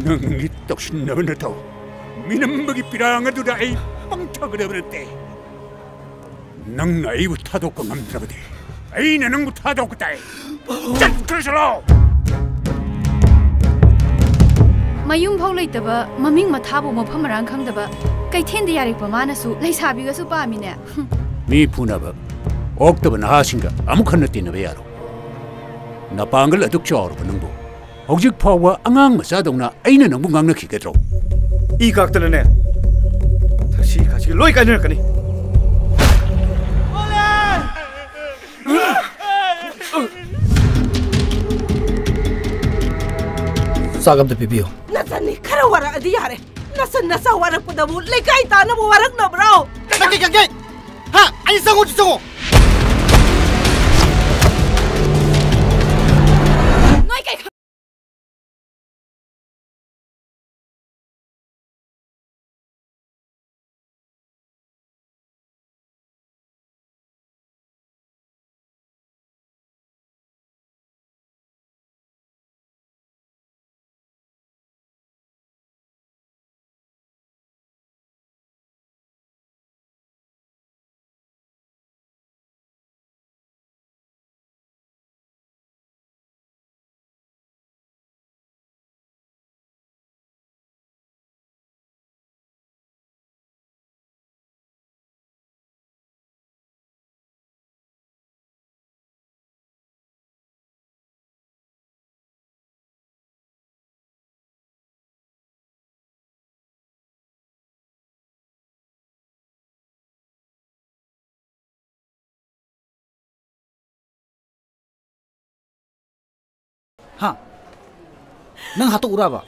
नंगी तौसिन्नब नथौ मिनम्बगी पिरांगदुदा आई पंगथगदबनते नंग आईबु थादोक ngamद्रबदि आईना नंगबु थादोकताय चटख्रसलो मयूम भाव लेतब ममिंग मथाबु मफम मरांग खंगदब कैथेंद यारिक पमानसु लैसाबिगसु पामिने मी फुनब ओक्तब नहासिंगा अमुखन तिनबे यारो नपांगल अदुक चावरब नंगबु हौजिक फावबा अंगांग मचादौना अइना नंगबु ngangnakhigadरो इ काक्तनने थसी खासी लोय काइनरकनी सागम पिबियो नसनी खरा वरा अदि यारे नसन नसा वरा पदबु लेकाई तानबु वरक नब्रो के हा आई संगो नोय काई हाँ नंग हातो उराबा